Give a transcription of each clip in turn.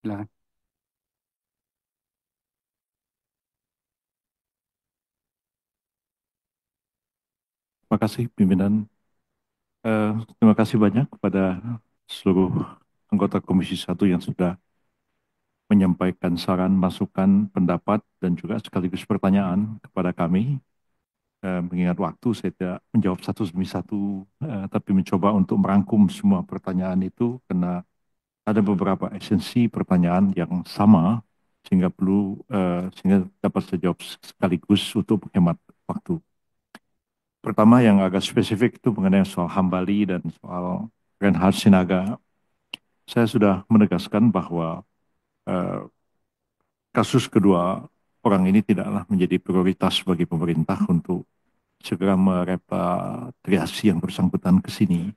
Silakan. Terima kasih pimpinan. Terima kasih banyak kepada seluruh anggota Komisi 1 yang sudah menyampaikan saran, masukan, pendapat, dan juga sekaligus pertanyaan kepada kami. Mengingat waktu, saya tidak menjawab satu demi satu, tapi mencoba untuk merangkum semua pertanyaan itu karena ada beberapa esensi pertanyaan yang sama sehingga dapat saya jawab sekaligus untuk menghemat waktu. Pertama yang agak spesifik itu mengenai soal Hambali dan soal Reinhard Sinaga. Saya sudah menegaskan bahwa eh, kasus kedua orang ini tidaklah menjadi prioritas bagi pemerintah untuk segera merepatriasi yang bersangkutan ke sini.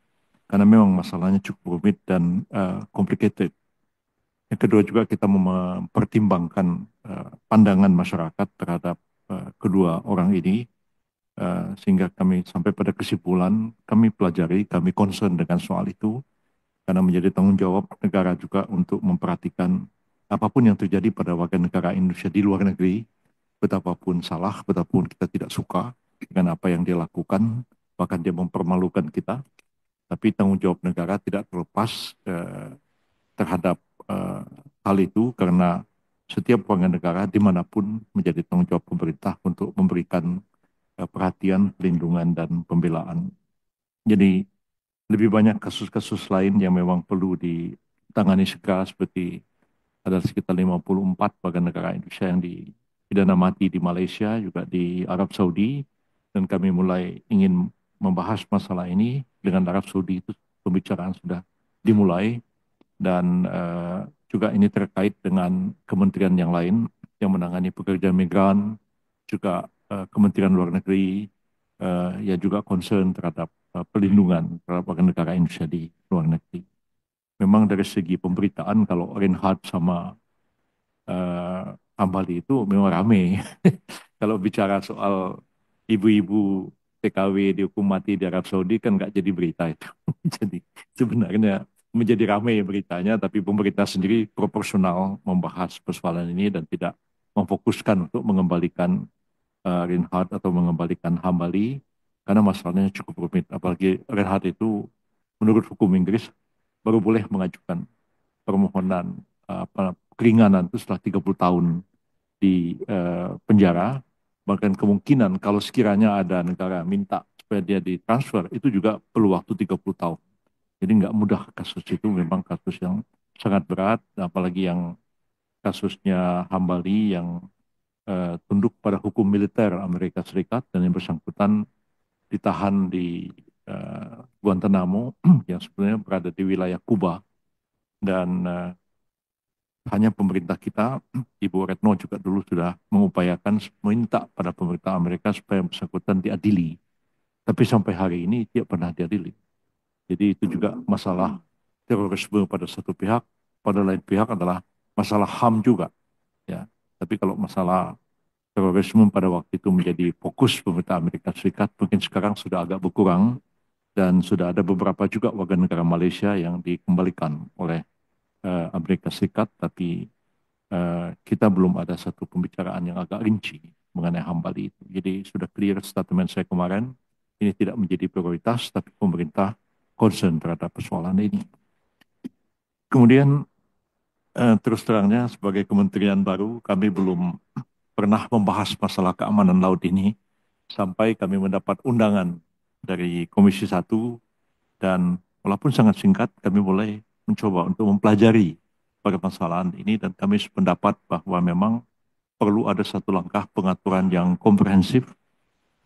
Karena memang masalahnya cukup rumit dan complicated. Yang kedua juga kita mempertimbangkan pandangan masyarakat terhadap kedua orang ini sehingga kami sampai pada kesimpulan, kami pelajari, kami concern dengan soal itu, karena menjadi tanggung jawab negara juga untuk memperhatikan apapun yang terjadi pada warga negara Indonesia di luar negeri, betapapun salah, betapapun kita tidak suka dengan apa yang dia lakukan, bahkan dia mempermalukan kita, tapi tanggung jawab negara tidak terlepas terhadap eh, hal itu, karena setiap warga negara dimanapun menjadi tanggung jawab pemerintah untuk memberikan perhatian, perlindungan, dan pembelaan. Jadi lebih banyak kasus-kasus lain yang memang perlu ditangani segera, seperti ada sekitar 54 warga negara Indonesia yang dipidana mati di Malaysia, juga di Arab Saudi, dan kami mulai ingin membahas masalah ini dengan Arab Saudi. Itu pembicaraan sudah dimulai, dan juga ini terkait dengan kementerian yang lain yang menangani pekerja migran, juga Kementerian Luar Negeri, ya juga concern terhadap perlindungan terhadap warga negara Indonesia di luar negeri. Memang dari segi pemberitaan, kalau Reinhardt sama Hambali itu memang rame. Kalau bicara soal ibu-ibu TKW dihukum mati di Arab Saudi kan nggak jadi berita itu. Jadi sebenarnya menjadi ramai beritanya, tapi pemerintah sendiri proporsional membahas persoalan ini dan tidak memfokuskan untuk mengembalikan Reinhardt atau mengembalikan Hambali, karena masalahnya cukup rumit. Apalagi Reinhardt itu menurut hukum Inggris baru boleh mengajukan permohonan keringanan itu setelah 30 tahun di penjara. Bahkan kemungkinan kalau sekiranya ada negara minta supaya dia ditransfer, itu juga perlu waktu 30 tahun. Jadi nggak mudah kasus itu, memang kasus yang sangat berat, apalagi yang kasusnya Hambali yang tunduk pada hukum militer Amerika Serikat, dan yang bersangkutan ditahan di Guantanamo yang sebenarnya berada di wilayah Kuba, dan hanya pemerintah kita, Ibu Retno juga dulu sudah mengupayakan meminta pada pemerintah Amerika supaya yang bersangkutan diadili. Tapi sampai hari ini tidak pernah diadili. Jadi itu juga masalah terorisme pada satu pihak, pada lain pihak adalah masalah HAM juga. Ya. Tapi kalau masalah terorisme pada waktu itu menjadi fokus pemerintah Amerika Serikat, mungkin sekarang sudah agak berkurang, dan sudah ada beberapa juga warga negara Malaysia yang dikembalikan oleh Amerika Serikat, tapi kita belum ada satu pembicaraan yang agak rinci mengenai Hambali itu. Jadi sudah clear statement saya kemarin, ini tidak menjadi prioritas, tapi pemerintah concern terhadap persoalan ini. Kemudian terus terangnya sebagai kementerian baru, kami belum pernah membahas masalah keamanan laut ini sampai kami mendapat undangan dari Komisi 1, dan walaupun sangat singkat, kami mulai mencoba untuk mempelajari permasalahan ini, dan kami sependapat bahwa memang perlu ada satu langkah pengaturan yang komprehensif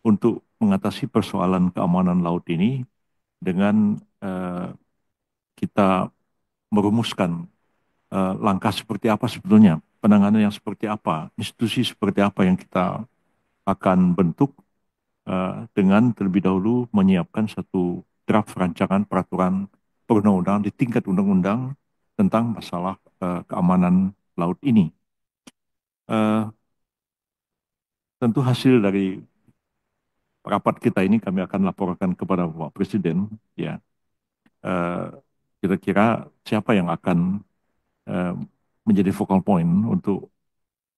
untuk mengatasi persoalan keamanan laut ini dengan kita merumuskan langkah seperti apa sebetulnya, penanganan yang seperti apa, institusi seperti apa yang kita akan bentuk, dengan terlebih dahulu menyiapkan satu draft rancangan peraturan perundang-undangan di tingkat undang-undang tentang masalah keamanan laut ini. Uh, Tentu hasil dari rapat kita ini kami akan laporkan kepada Bapak Presiden, ya. Eh, Kira-kira siapa yang akan eh, menjadi focal point untuk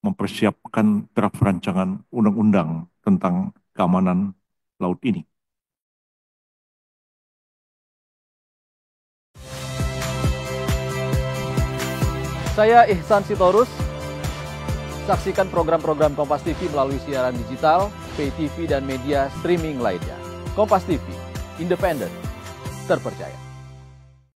mempersiapkan draft rancangan undang-undang tentang keamanan laut ini. Saya Ihsan Sitorus. Saksikan program-program Kompas TV melalui siaran digital, pay TV, dan media streaming lainnya. Kompas TV, independen, terpercaya.